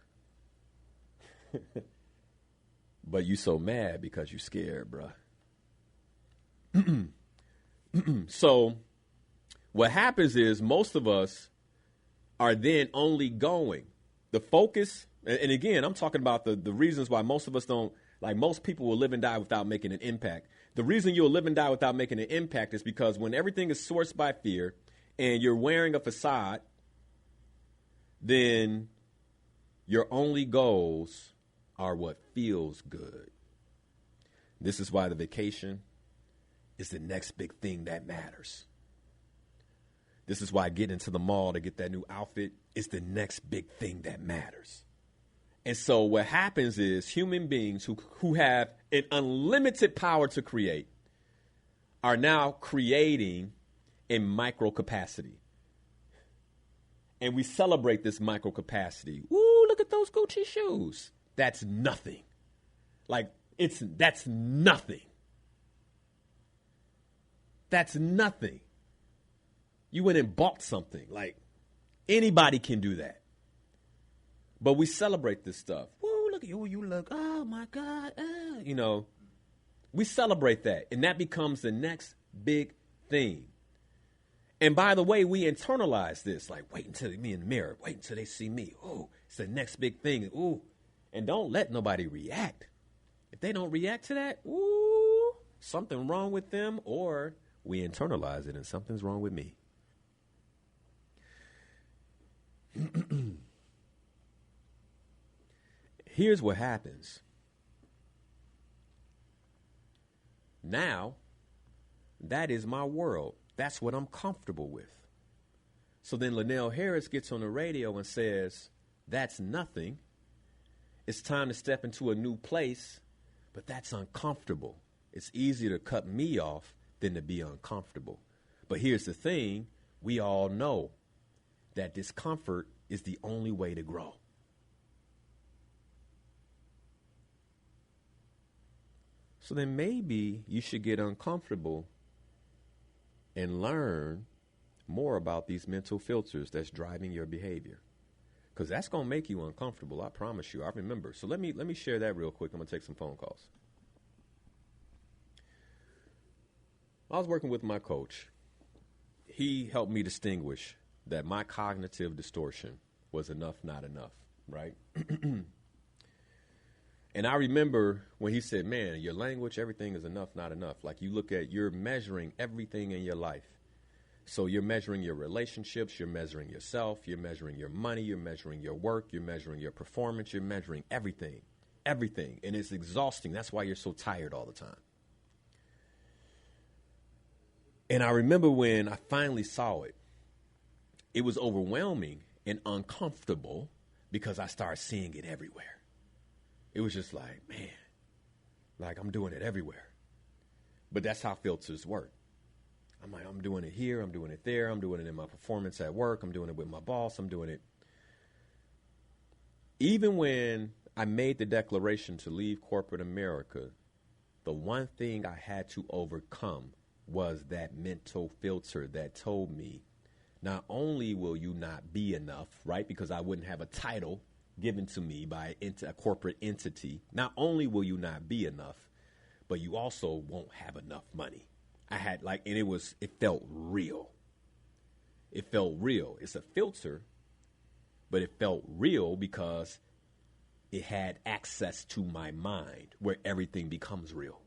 But you so mad because you scared, bruh. So what happens is most of us are then only going. The focus, and again, I'm talking about the reasons why most of us don't, like most people will live and die without making an impact. The reason you'll live and die without making an impact is because when everything is sourced by fear and you're wearing a facade, then your only goals are what feels good. This is why the vacation is the next big thing that matters. This is why getting to the mall to get that new outfit is the next big thing that matters. And so what happens is human beings who have an unlimited power to create are now creating in micro capacity. And we celebrate this micro capacity. Ooh, look at those Gucci shoes. That's nothing. That's nothing. That's nothing. You went and bought something. Like, anybody can do that. But we celebrate this stuff. Woo, look at you. You look, oh, my God. We celebrate that. And that becomes the next big thing. And by the way, we internalize this. Like, wait until me in the mirror. Wait until they see me. Oh, it's the next big thing. Ooh. And don't let nobody react. If they don't react to that, ooh, something wrong with them, or we internalize it and something's wrong with me. Here's what happens. Now, that is my world. That's what I'm comfortable with. So then Linnell Harris gets on the radio and says, that's nothing. It's time to step into a new place, but that's uncomfortable. It's easier to cut me off than to be uncomfortable. But here's the thing. We all know that discomfort is the only way to grow. So then maybe you should get uncomfortable and learn more about these mental filters that's driving your behavior. Because that's going to make you uncomfortable, I promise you. I remember. So let me share that real quick. I'm going to take some phone calls. I was working with my coach. He helped me distinguish that my cognitive distortion was enough, not enough, right? And I remember when he said, man, your language, everything is enough, not enough. Like you're measuring everything in your life. So you're measuring your relationships, you're measuring yourself, you're measuring your money, you're measuring your work, you're measuring your performance, you're measuring everything. And it's exhausting. That's why you're so tired all the time. And I remember when I finally saw it, it was overwhelming and uncomfortable because I started seeing it everywhere. It was just like, man, like I'm doing it everywhere. But that's how filters work. I'm like, I'm doing it here, I'm doing it there, I'm doing it in my performance at work, I'm doing it with my boss, I'm doing it. Even when I made the declaration to leave corporate America, the one thing I had to overcome was that mental filter that told me, not only will you not be enough, right? Because I wouldn't have a title given to me by a corporate entity. Not only will you not be enough, but you also won't have enough money. And it felt real. It felt real. It's a filter, but it felt real because it had access to my mind where everything becomes real.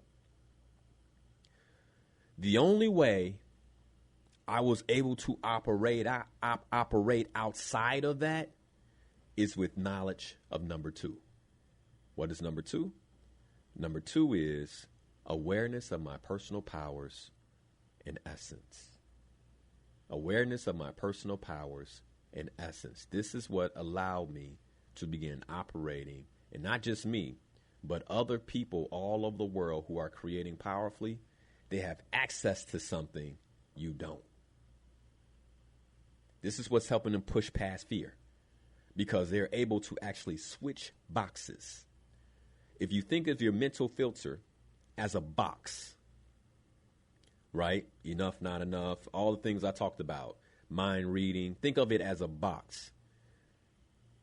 The only way I was able to operate outside of that is with knowledge of number two. What is number two? Number two is awareness of my personal powers and essence. Awareness of my personal powers and essence. This is what allowed me to begin operating, and not just me, but other people all over the world who are creating powerfully. They have access to something you don't. This is what's helping them push past fear, because they're able to actually switch boxes. If you think of your mental filter as a box, right? Enough, not enough, all the things I talked about, mind reading, think of it as a box.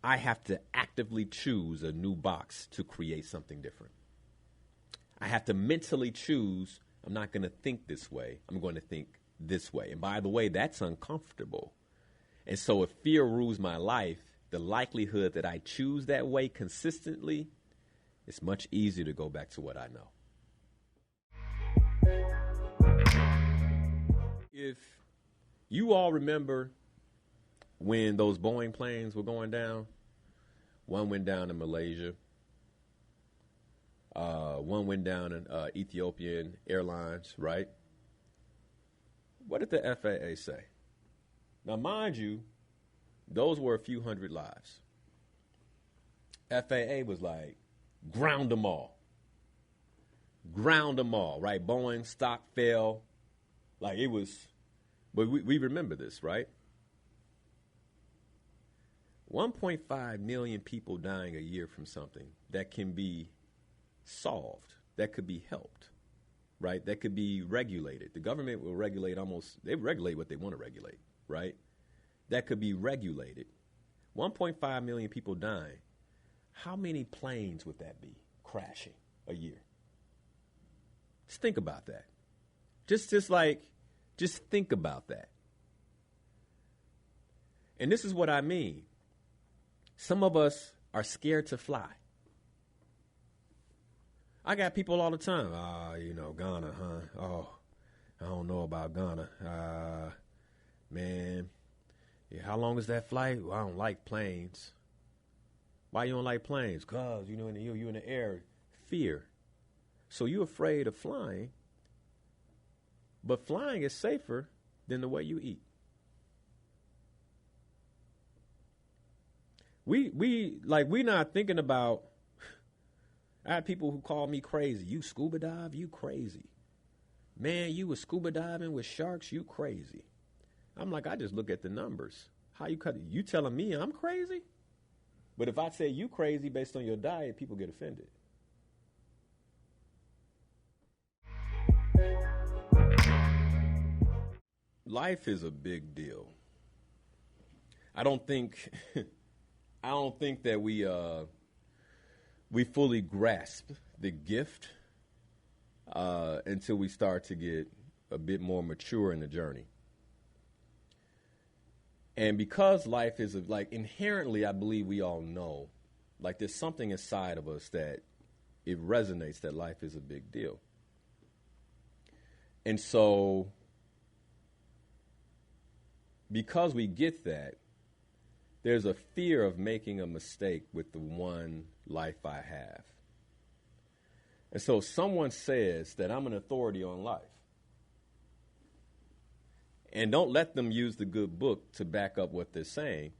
I have to actively choose a new box to create something different. I have to mentally choose, I'm not going to think this way. I'm going to think this way. And by the way, that's uncomfortable. And so if fear rules my life, the likelihood that I choose that way consistently, it's much easier to go back to what I know. If you all remember when those Boeing planes were going down, one went down in Malaysia, one went down in Ethiopian Airlines, right? What did the FAA say? Now, mind you, those were a few hundred lives. FAA was like, ground them all. Ground them all, right? Boeing stock fell. Like it was, but we remember this, right? 1.5 million people dying a year from something that can be solved, that could be helped, right? That could be regulated. The government will regulate they regulate what they want to regulate, right? That could be regulated. 1.5 million people dying. How many planes would that be crashing a year? Just think about that. Just think about that. And this is what I mean. Some of us are scared to fly. I got people all the time. Ghana, huh? Oh, I don't know about Ghana. Man, yeah, how long is that flight? Well, I don't like planes. Why you don't like planes? Because, you're in the air. Fear. So you're afraid of flying, but flying is safer than the way you eat. We're not thinking about, I had people who call me crazy. You scuba dive? You crazy. Man, you was scuba diving with sharks? You crazy. I'm like, I just look at the numbers. How you cut it? You telling me I'm crazy? But if I say you crazy based on your diet, people get offended. Life is a big deal. I don't think that we fully grasp the gift until we start to get a bit more mature in the journey. And because life is inherently, I believe we all know, like there's something inside of us that it resonates that life is a big deal. And so, because we get that, there's a fear of making a mistake with the one life I have. And so someone says that I'm an authority on life. And don't let them use the good book to back up what they're saying.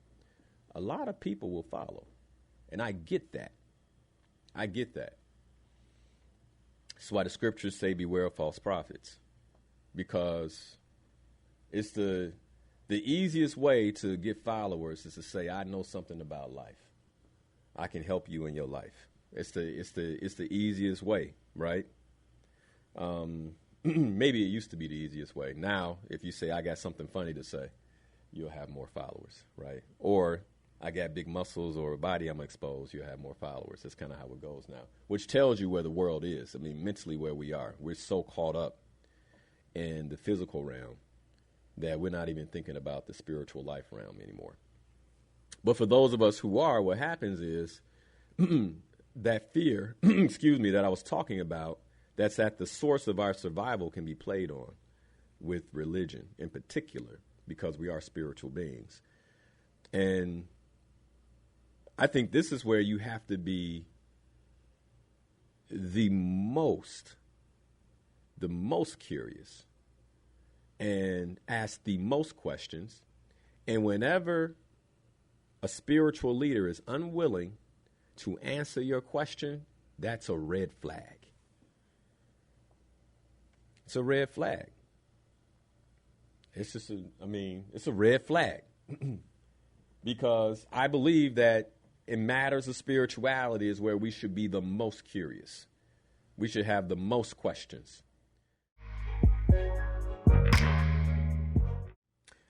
A lot of people will follow. And I get that. I get that. That's why the scriptures say beware of false prophets. Because it's the easiest way to get followers is to say, I know something about life. I can help you in your life. It's the easiest way, right? Maybe it used to be the easiest way. Now, if you say, I got something funny to say, you'll have more followers, right? Or I got big muscles or a body I'm exposed, you'll have more followers. That's kind of how it goes now, which tells you where the world is. I mean, mentally where we are. We're so caught up in the physical realm that we're not even thinking about the spiritual life realm anymore. But for those of us who are, what happens is that fear, that I was talking about, that's at the source of our survival can be played on with religion in particular, because we are spiritual beings. And I think this is where you have to be the most curious and ask the most questions. And whenever a spiritual leader is unwilling to answer your question, that's a red flag. It's a red flag. It's a red flag. Because I believe that in matters of spirituality is where we should be the most curious. We should have the most questions.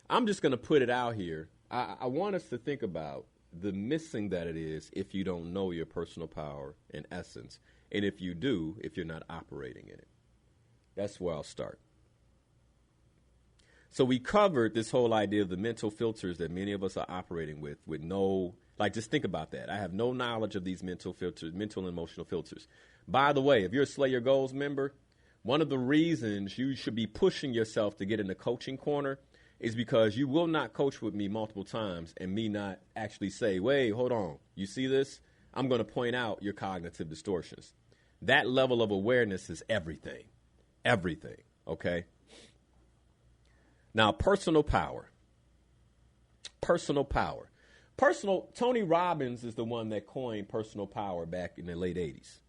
I'm just going to put it out here. I want us to think about the missing that it is if you don't know your personal power in essence. And if you do, if you're not operating in it. That's where I'll start. So we covered this whole idea of the mental filters that many of us are operating with no, like, just think about that. I have no knowledge of these mental filters, mental and emotional filters. By the way, if you're a Slay Your Goals member, one of the reasons you should be pushing yourself to get in the coaching corner is because you will not coach with me multiple times and me not actually say, wait, hold on, you see this? I'm going to point out your cognitive distortions. That level of awareness is everything. Everything, okay? Now, personal power. Personal power. Tony Robbins is the one that coined personal power back in the late 80s,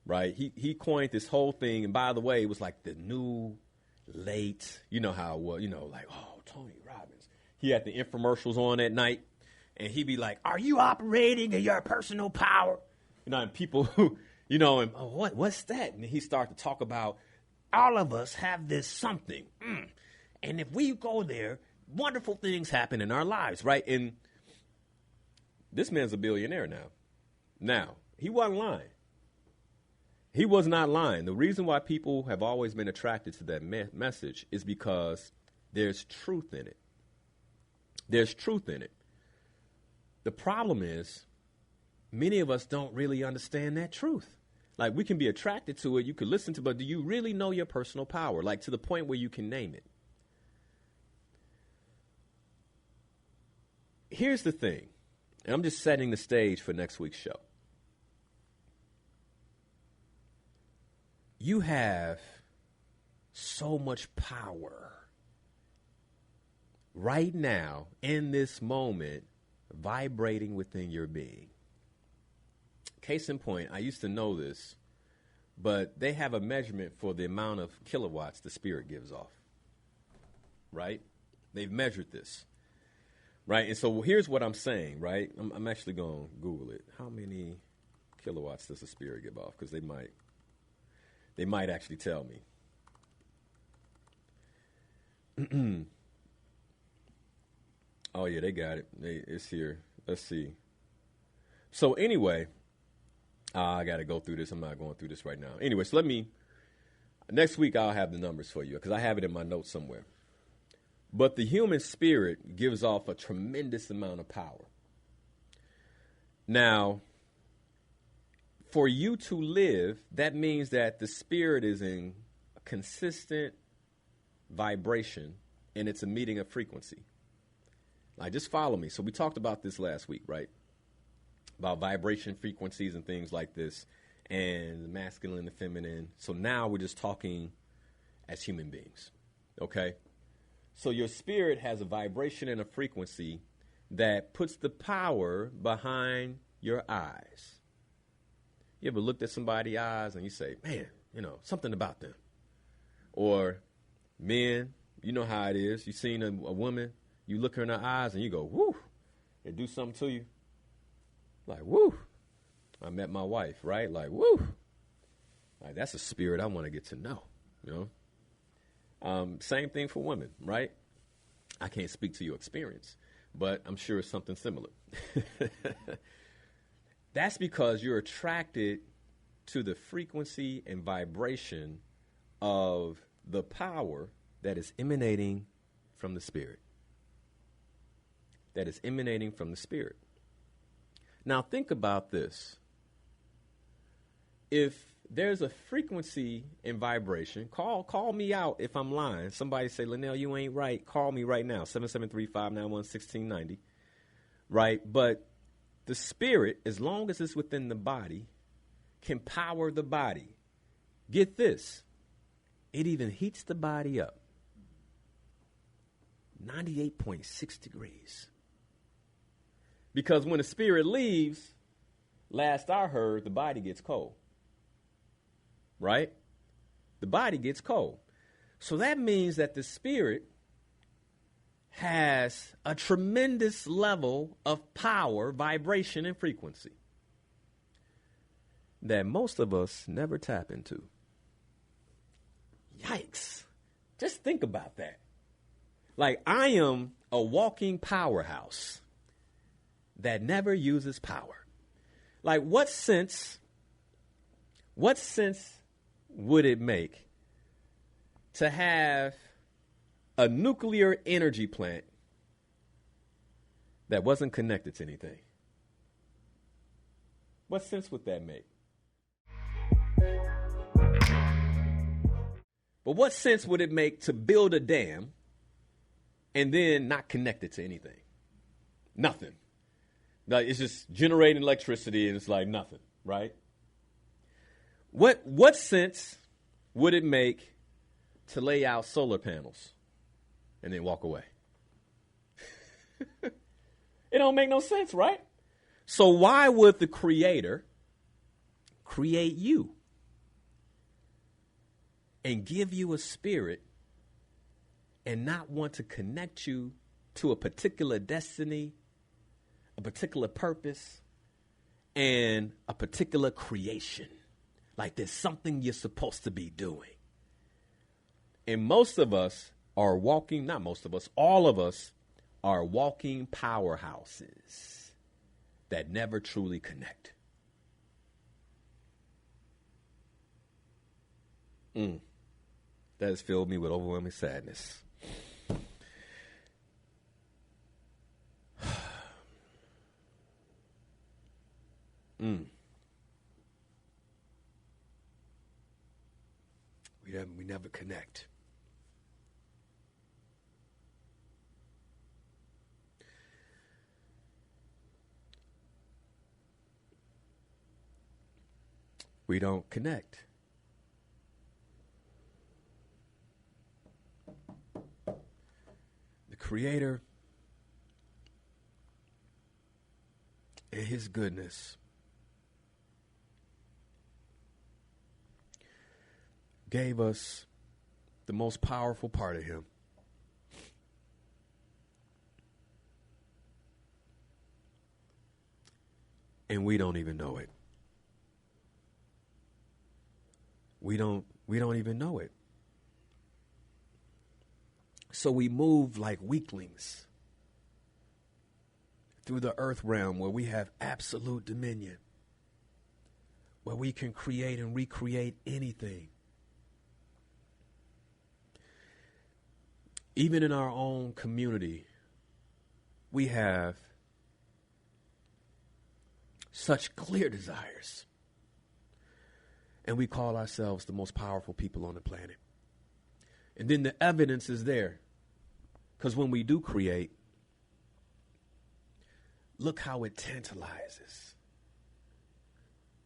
right? He coined this whole thing, and by the way, it was like the new late, you know how it was, like, oh, Tony Robbins. He had the infomercials on at night, and he'd be like, are you operating in your personal power? And people who, and oh, what's that? And he started to talk about, all of us have this something. And if we go there, wonderful things happen in our lives, right? And this man's a billionaire now. Now, he wasn't lying. He was not lying. The reason why people have always been attracted to that message is because there's truth in it. There's truth in it. The problem is many of us don't really understand that truth. Like, we can be attracted to it, you can listen to it, but do you really know your personal power? Like, to the point where you can name it. Here's the thing, and I'm just setting the stage for next week's show. You have so much power right now, in this moment, vibrating within your being. Case in point, I used to know this, but they have a measurement for the amount of kilowatts the spirit gives off, right? They've measured this. Right, and so here's what I'm saying, right? I'm actually going to Google it. How many kilowatts does the spirit give off? Because they might actually tell me. Oh, yeah, they got it. It's here. Let's see. So anyway, I got to go through this. I'm not going through this right now. Anyway, so next week I'll have the numbers for you because I have it in my notes somewhere. But the human spirit gives off a tremendous amount of power. Now, for you to live, that means that the spirit is in a consistent vibration and it's a meeting of frequency. Like, just follow me. So we talked about this last week, right? About vibration frequencies and things like this, and the masculine and the feminine. So now we're just talking as human beings, okay? So your spirit has a vibration and a frequency that puts the power behind your eyes. You ever looked at somebody's eyes and you say, man, something about them? Or men, you know how it is. You've seen a woman, you look her in her eyes and you go, whoo, it do something to you. Like, whoo, I met my wife, right? Like, whoo, like, that's a spirit I want to get to know, Same thing for women, right? I can't speak to your experience, but I'm sure it's something similar. That's because you're attracted to the frequency and vibration of the power that is emanating from the spirit. That is emanating from the spirit. Now think about this. If there's a frequency and vibration, call me out if I'm lying. Somebody say, Linnell, you ain't right. Call me right now, 773-591-1690. Right? But the spirit, as long as it's within the body, can power the body. Get this. It even heats the body up. 98.6 degrees. Because when the spirit leaves, last I heard, the body gets cold. Right? The body gets cold. So that means that the spirit has a tremendous level of power, vibration, and frequency that most of us never tap into. Yikes. Just think about that. Like, I am a walking powerhouse that never uses power. Like, what sense What sense would it make to have a nuclear energy plant that wasn't connected to anything? What sense would that make? But what sense would it make to build a dam and then not connect it to anything? Nothing. Like, it's just generating electricity and it's like nothing, right? What sense would it make to lay out solar panels and then walk away? It don't make no sense, right? So why would the Creator create you and give you a spirit and not want to connect you to a particular destiny, a particular purpose, and a particular creation? Like there's something you're supposed to be doing. And most of us are walking, not most of us, all of us are walking powerhouses that never truly connect. That has filled me with overwhelming sadness. We never connect. We don't connect. The Creator and His goodness gave us the most powerful part of Him. And we don't even know it. We don't even know it. So we move like weaklings through the earth realm where we have absolute dominion, where we can create and recreate anything. Even in our own community, we have such clear desires. And we call ourselves the most powerful people on the planet. And then the evidence is there. Because when we do create, look how it tantalizes.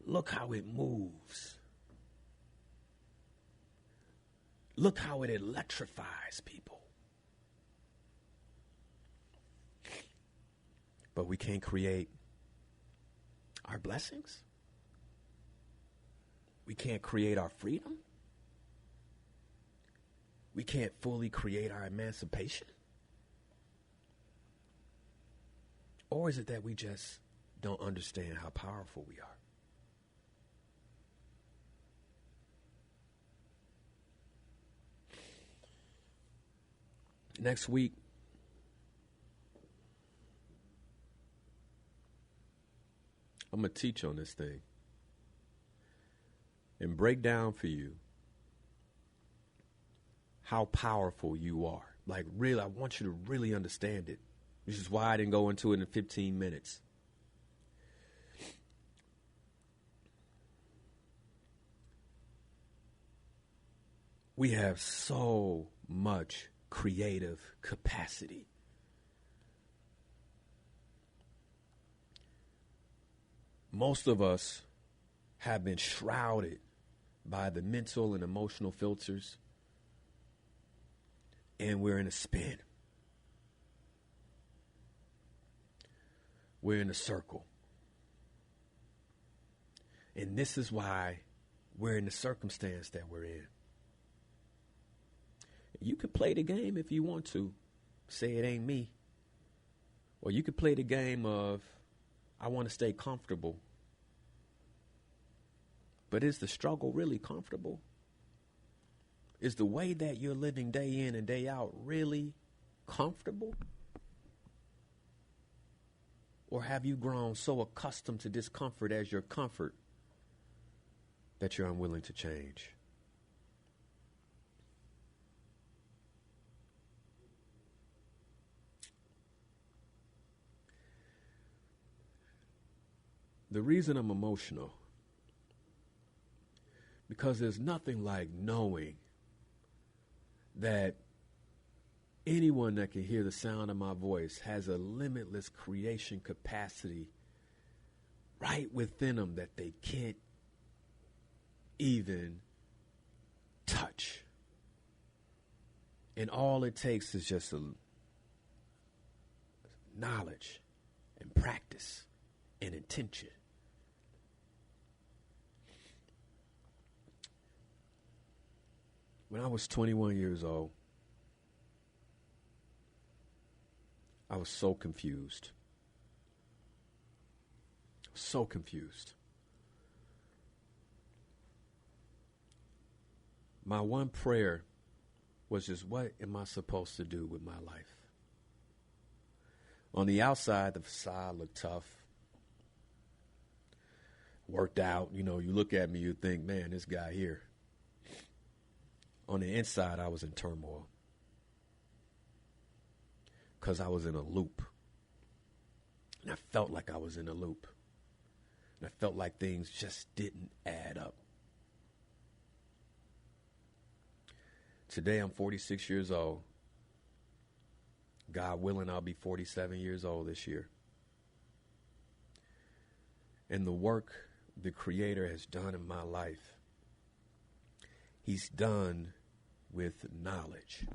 Look how it moves. Look how it electrifies people. But we can't create our blessings. We can't create our freedom. We can't fully create our emancipation. Or is it that we just don't understand how powerful we are? Next week, I'm going to teach on this thing and break down for you how powerful you are. Like, really, I want you to really understand it. Which is why I didn't go into it in 15 minutes. We have so much creative capacity. Most of us have been shrouded by the mental and emotional filters, and we're in a spin. We're in a circle. And this is why we're in the circumstance that we're in. You could play the game if you want to. Say it ain't me. Or you could play the game of, I want to stay comfortable. But is the struggle really comfortable? Is the way that you're living day in and day out really comfortable? Or have you grown so accustomed to discomfort as your comfort that you're unwilling to change? The reason I'm emotional, because there's nothing like knowing that anyone that can hear the sound of my voice has a limitless creation capacity right within them that they can't even touch. And all it takes is just a knowledge and practice and intention. When I was 21 years old, I was so confused. So confused. My one prayer was just, what am I supposed to do with my life? On the outside, the facade looked tough. Worked out. You know, you look at me, you think, man, this guy here. On the inside, I was in turmoil. Because I was in a loop. And I felt like I was in a loop. And I felt like things just didn't add up. Today, I'm 46 years old. God willing, I'll be 47 years old this year. And the work the Creator has done in my life, He's done with knowledge.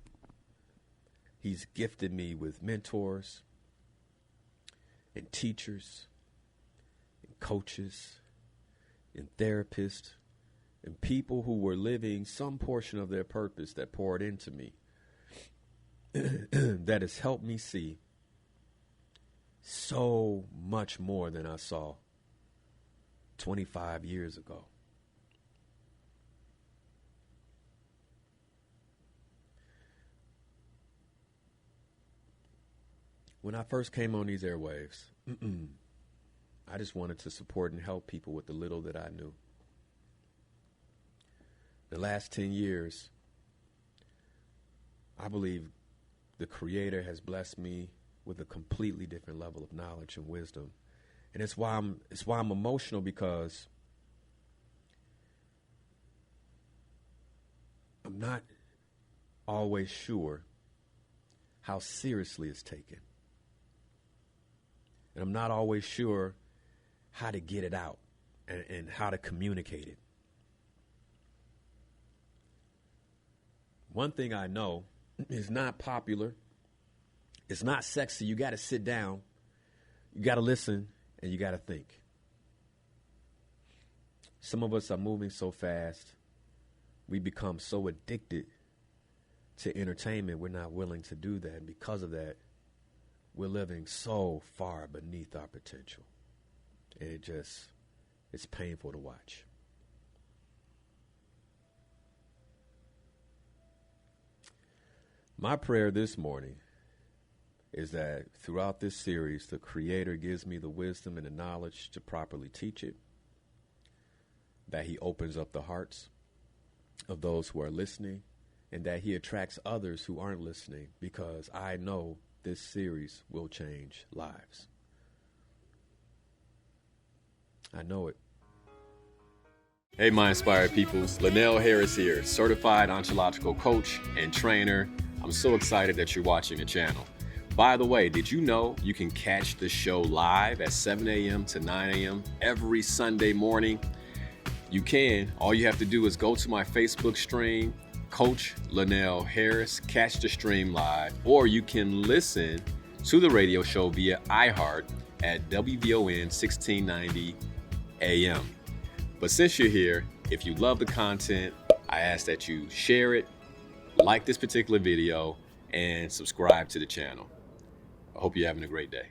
He's gifted me with mentors and teachers and coaches and therapists and people who were living some portion of their purpose that poured into me that has helped me see so much more than I saw 25 years ago. When I first came on these airwaves, I just wanted to support and help people with the little that I knew. The last 10 years, I believe the Creator has blessed me with a completely different level of knowledge and wisdom. And it's why I'm emotional, because I'm not always sure how seriously it's taken. And I'm not always sure how to get it out and how to communicate it. One thing I know is not popular. It's not sexy. You got to sit down. You got to listen, and you got to think. Some of us are moving so fast. We become so addicted to entertainment, we're not willing to do that. And because of that, we're living so far beneath our potential. And it's painful to watch. My prayer this morning is that throughout this series, the Creator gives me the wisdom and the knowledge to properly teach it, that He opens up the hearts of those who are listening, and that He attracts others who aren't listening, because I know this series will change lives. I know it. Hey, my inspired peoples. Linnell Harris here, certified ontological coach and trainer. I'm so excited that you're watching the channel. By the way, did you know you can catch the show live at 7 a.m. to 9 a.m. every Sunday morning? You can. All you have to do is go to my Facebook stream, Coach Linnell Harris, catch the stream live, or you can listen to the radio show via iHeart at WVON 1690 AM. But since you're here, if you love the content, I ask that you share it, like this particular video, and subscribe to the channel. I hope you're having a great day.